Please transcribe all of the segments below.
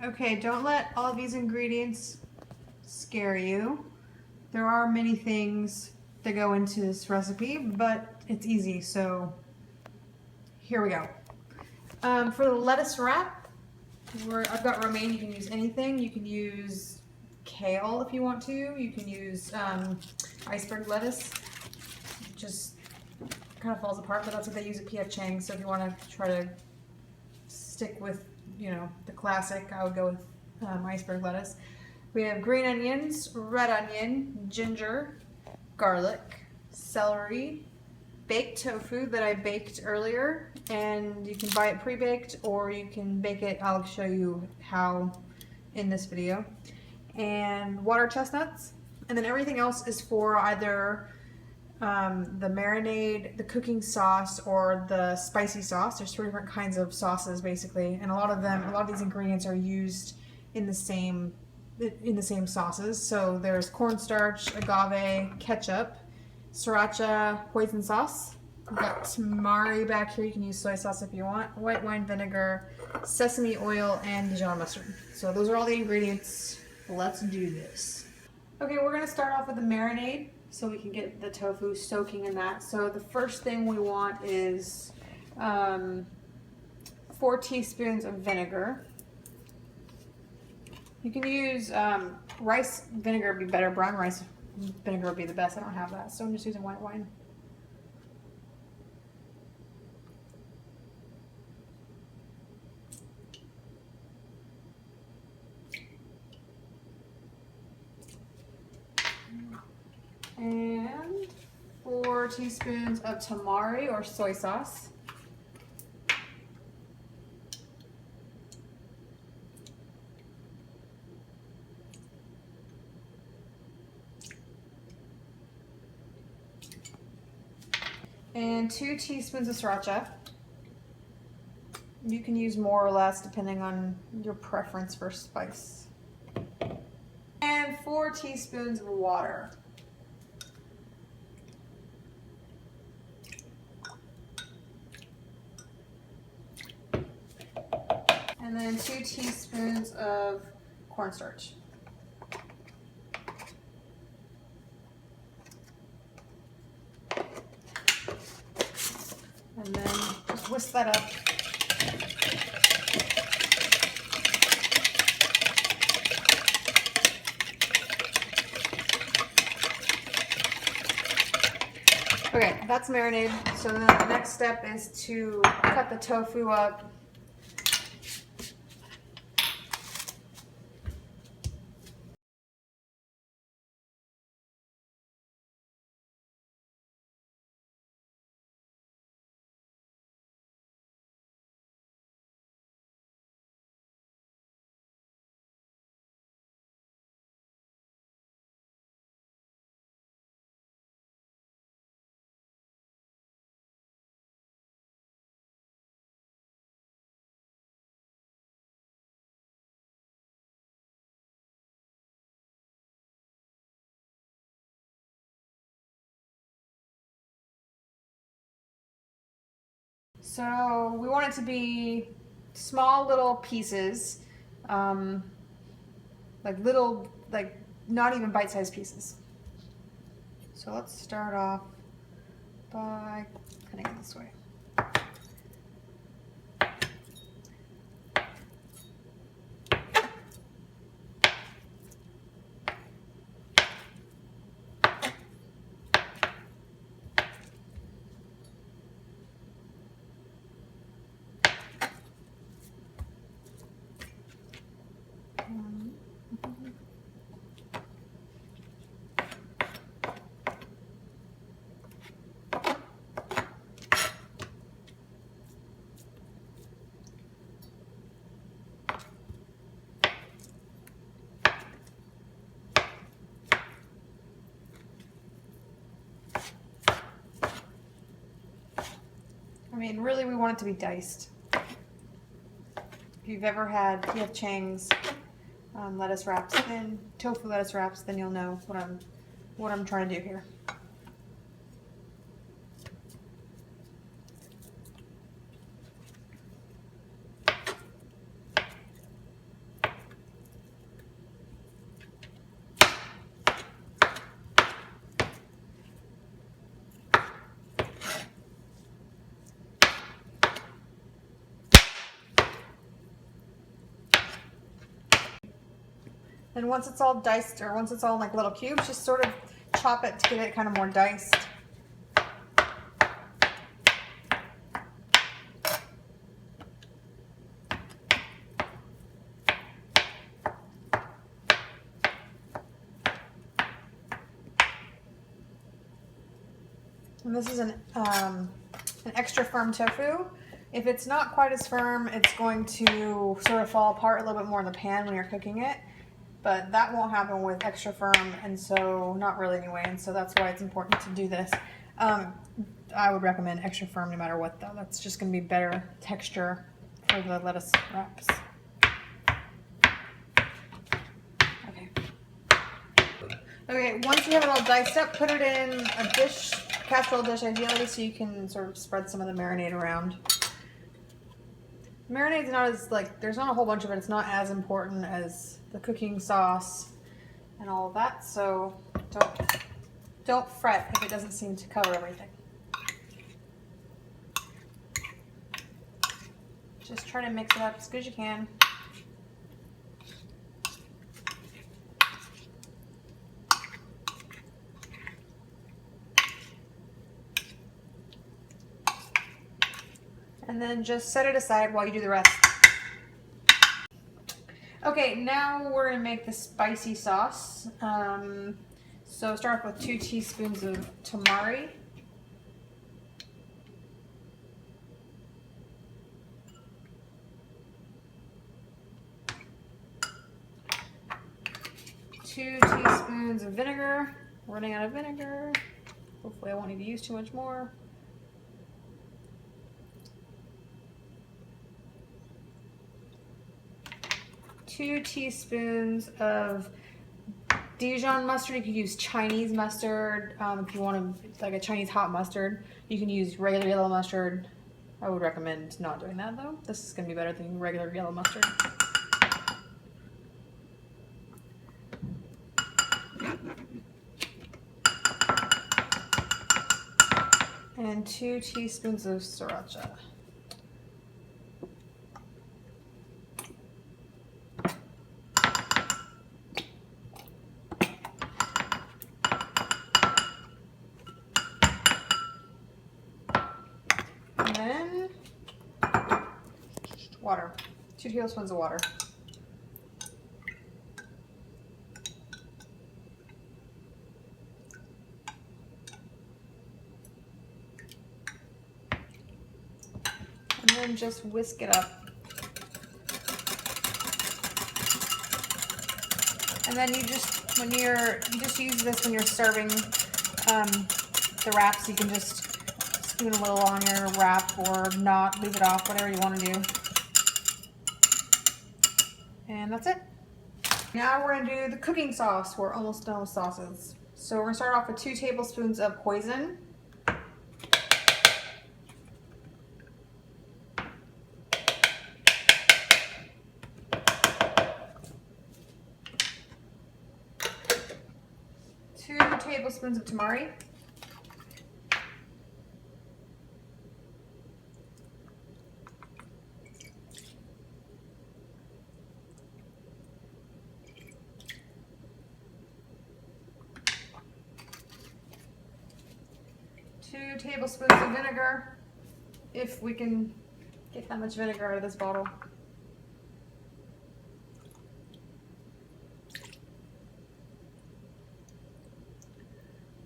Okay, don't let all of these ingredients scare you. There are many things that go into this recipe, but it's easy, so here we go. For the lettuce wrap, I've got romaine. You can use anything. You can use kale if you want to. You can use iceberg lettuce. It just kind of falls apart, but that's what they use at PF Chang. So if you want to try to stick with, the classic, I would go with iceberg lettuce. We have green onions, red onion, ginger, garlic, celery, baked tofu that I baked earlier, and you can buy it pre-baked or you can bake it. I'll show you how in this video. And water chestnuts, and then everything else is for either the marinade, the cooking sauce, or the spicy sauce. There's 3 different kinds of sauces basically, and a lot of these ingredients are used in the same sauces. So there's cornstarch, agave, ketchup, sriracha, hoisin sauce. We've got tamari back here. You can use soy sauce if you want, white wine vinegar, sesame oil, and Dijon mustard. So those are all the ingredients. Let's do this. Okay, we're gonna start off with the marinade so we can get the tofu soaking in that. So the first thing we want is 4 teaspoons of vinegar. You can use rice vinegar would be better. Brown rice vinegar would be the best. I don't have that, so I'm just using white wine. And 4 teaspoons of tamari or soy sauce. And 2 teaspoons of sriracha. You can use more or less depending on your preference for spice. And 4 teaspoons of water. And then 2 teaspoons of cornstarch. And then just whisk that up. Okay, that's marinated. So then the next step is to cut the tofu up. So we want it to be small little pieces, like not even bite-sized pieces. So let's start off by cutting it this way. I mean, really, we want it to be diced. If you've ever had PF Chang's lettuce wraps, then tofu lettuce wraps, then you'll know what I'm trying to do here. And once it's all diced, or once it's all in like little cubes, just sort of chop it to get it kind of more diced. And this is an extra firm tofu. If it's not quite as firm, it's going to sort of fall apart a little bit more in the pan when you're cooking it. But that won't happen with extra firm, and so not really anyway. And so that's why it's important to do this. I would recommend extra firm no matter what, though. That's just going to be better texture for the lettuce wraps. Okay, once you have it all diced up, put it in a dish, casserole dish ideally, so you can sort of spread some of the marinade around. Marinade's not as, like, there's not a whole bunch of it. It's not as important as the cooking sauce and all of that, so don't fret if it doesn't seem to cover everything. Just try to mix it up as good as you can. And then just set it aside while you do the rest. Okay, now we're gonna make the spicy sauce. So start off with 2 teaspoons of tamari. Two teaspoons of vinegar. We're running out of vinegar. Hopefully I won't need to use too much more. 2 teaspoons of Dijon mustard. You could use Chinese mustard if you want to, like a Chinese hot mustard. You can use regular yellow mustard. I would recommend not doing that though. This is going to be better than regular yellow mustard. And 2 teaspoons of sriracha. And then water. 2 tablespoons of water. And then just whisk it up. And then you just use this when you're serving the wraps. You can just spoon a little on your wrap or not, leave it off, whatever you want to do. And that's it. Now we're going to do the cooking sauce. We're almost done with sauces. So we're going to start off with 2 tablespoons of hoisin. Two tablespoons of tamari. 2 tablespoons of vinegar, if we can get that much vinegar out of this bottle.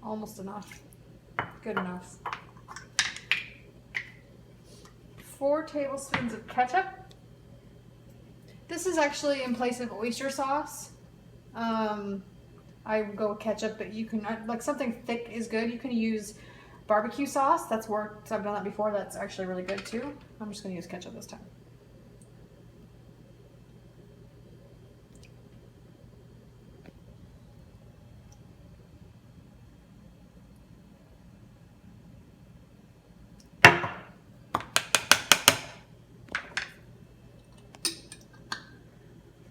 Almost enough. Good enough. 4 tablespoons of ketchup. This is actually in place of oyster sauce. I would go with ketchup, but you can, like something thick is good. You can use barbecue sauce. That's worked. I've done that before. That's actually really good too. I'm just going to use ketchup this time.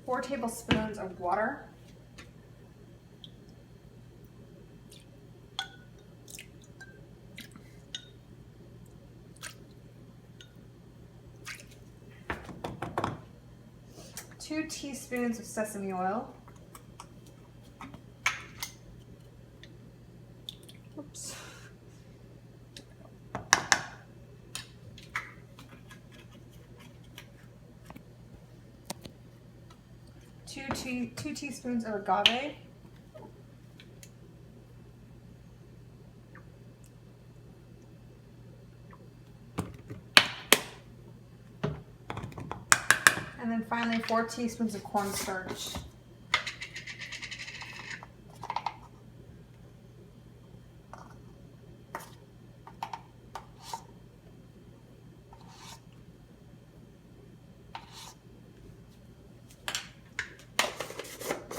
Four tablespoons of water. 2 teaspoons of sesame oil. Oops. Two teaspoons of agave. And then finally 4 teaspoons of cornstarch.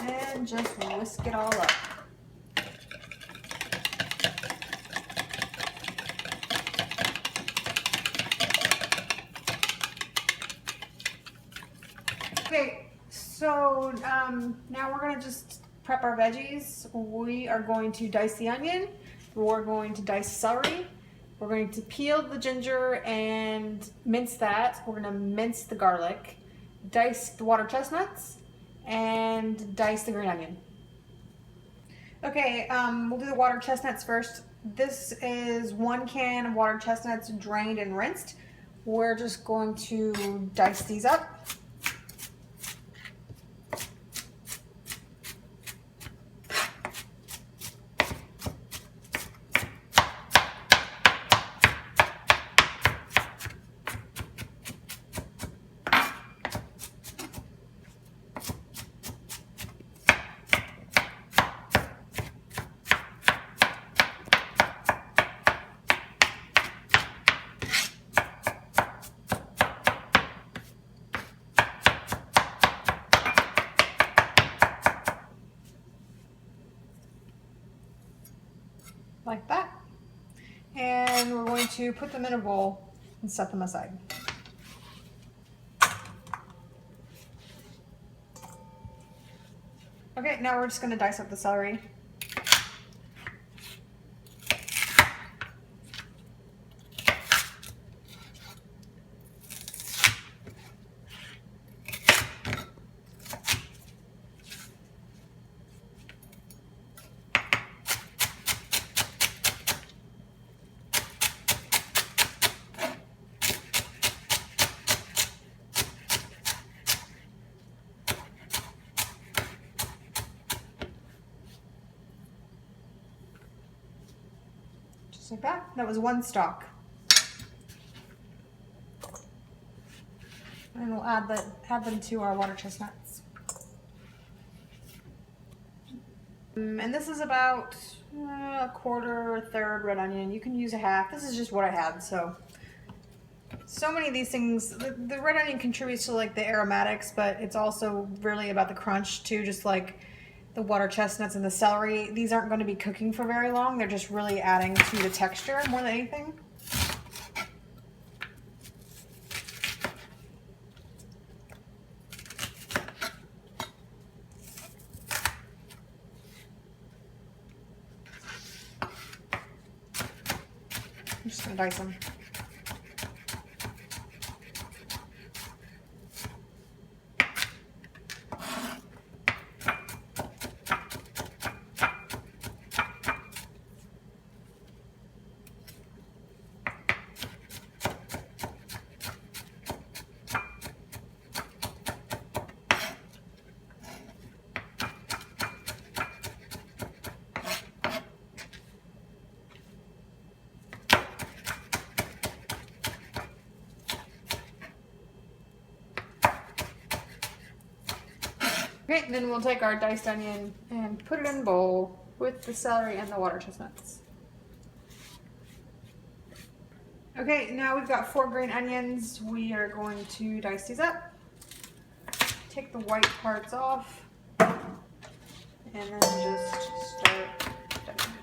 And just whisk it all up. Okay, so now we're gonna just prep our veggies. We are going to dice the onion. We're going to dice celery. We're going to peel the ginger and mince that. We're gonna mince the garlic, dice the water chestnuts, and dice the green onion. Okay, we'll do the water chestnuts first. This is 1 can of water chestnuts drained and rinsed. We're just going to dice these up. Like that. And we're going to put them in a bowl and set them aside. Okay, now we're just going to dice up the celery. Just like that. That was 1 stalk. And we'll add them to our water chestnuts. And this is about a quarter, a third red onion. You can use a half. This is just what I had. So many of these things. The red onion contributes to like the aromatics, but it's also really about the crunch too. Just like the water chestnuts and the celery. These aren't going to be cooking for very long. They're just really adding to the texture more than anything. I'm just going to dice them. Okay, then we'll take our diced onion and put it in a bowl with the celery and the water chestnuts. Okay, now we've got 4 green onions. We are going to dice these up. Take the white parts off and then just start dicing.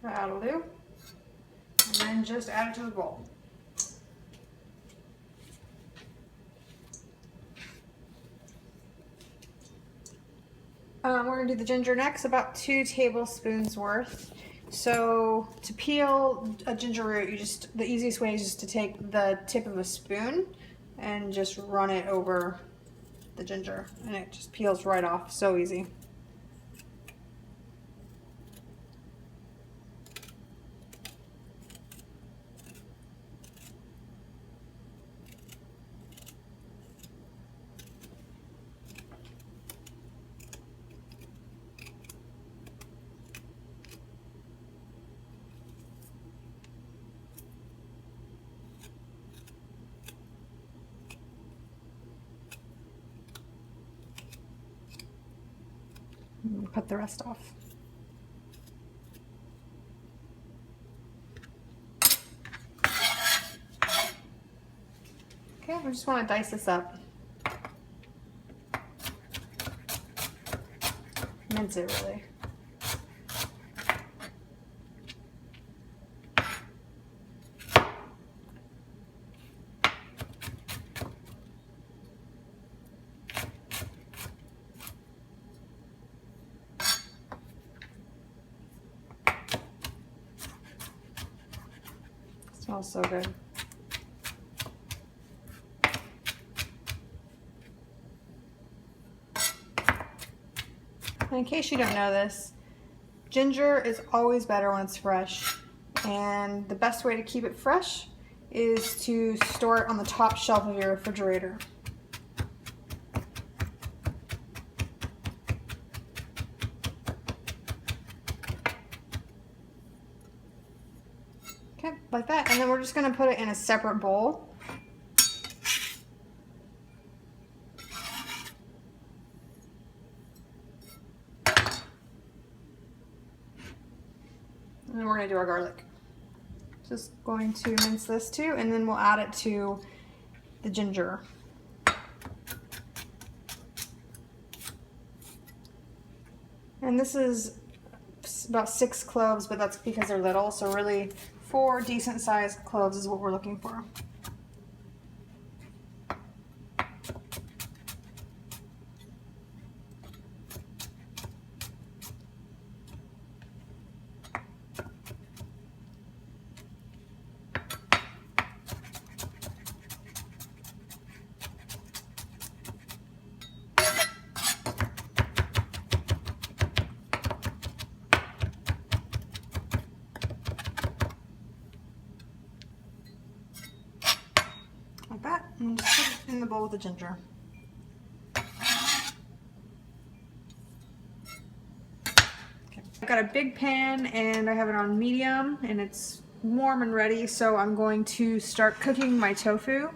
That'll do. And then just add it to the bowl. We're gonna do the ginger next, about 2 tablespoons worth. So to peel a ginger root, the easiest way is just to take the tip of a spoon and just run it over the ginger, and it just peels right off, so easy. Cut the rest off. Okay, we just want to dice this up. Mince it really. Smells so good. And in case you don't know this, ginger is always better when it's fresh. And the best way to keep it fresh is to store it on the top shelf of your refrigerator. Okay, like that. And then we're just going to put it in a separate bowl. And then we're going to do our garlic. Just going to mince this too, and then we'll add it to the ginger. And this is about 6 cloves, but that's because they're little, so really 4 decent sized cloves is what we're looking for. Like that, and just put it in the bowl with the ginger. Okay. I've got a big pan and I have it on medium and it's warm and ready, so I'm going to start cooking my tofu.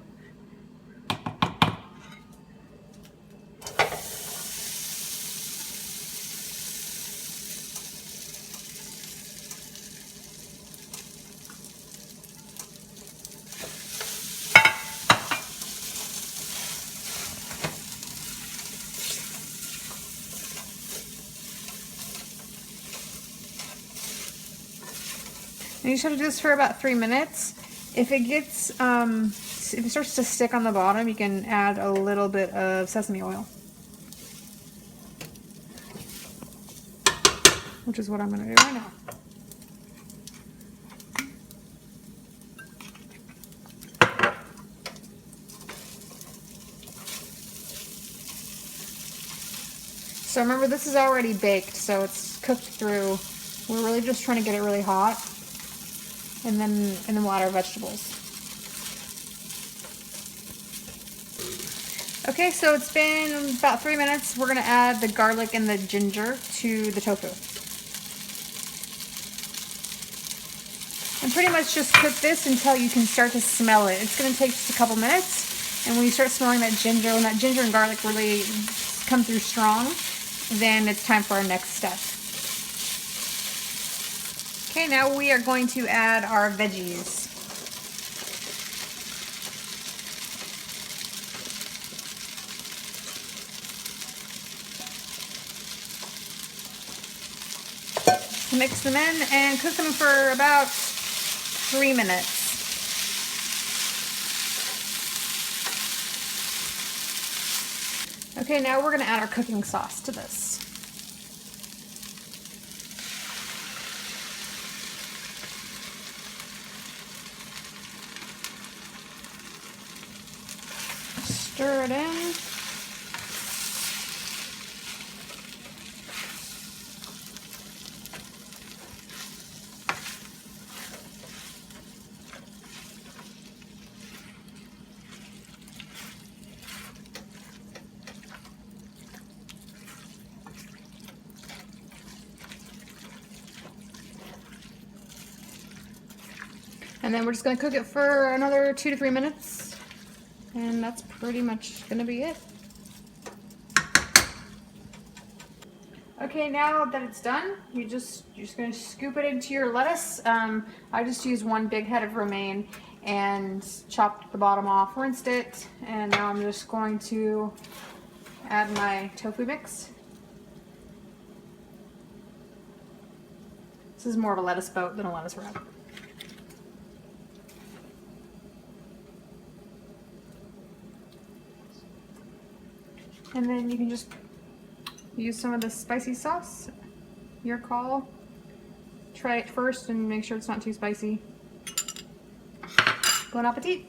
And you just have to do this for about 3 minutes. If it gets, if it starts to stick on the bottom, you can add a little bit of sesame oil, which is what I'm going to do right now. So remember, this is already baked, so it's cooked through. We're really just trying to get it really hot. And then we'll add our vegetables. Okay, so it's been about 3 minutes. We're gonna add the garlic and the ginger to the tofu. And pretty much just cook this until you can start to smell it. It's gonna take just a couple minutes. And when you start smelling that ginger, when that ginger and garlic really come through strong, then it's time for our next step. Okay, now we are going to add our veggies. Mix them in and cook them for about 3 minutes. Okay, now we're gonna add our cooking sauce to this. Stir it in. And then we're just gonna cook it for another 2 to 3 minutes. And that's pretty much gonna be it. Okay, now that it's done, you're just gonna scoop it into your lettuce. I just used one big head of romaine and chopped the bottom off, rinsed it, and now I'm just going to add my tofu mix. This is more of a lettuce boat than a lettuce wrap. And then you can just use some of the spicy sauce. Your call. Try it first and make sure it's not too spicy. Bon appetit!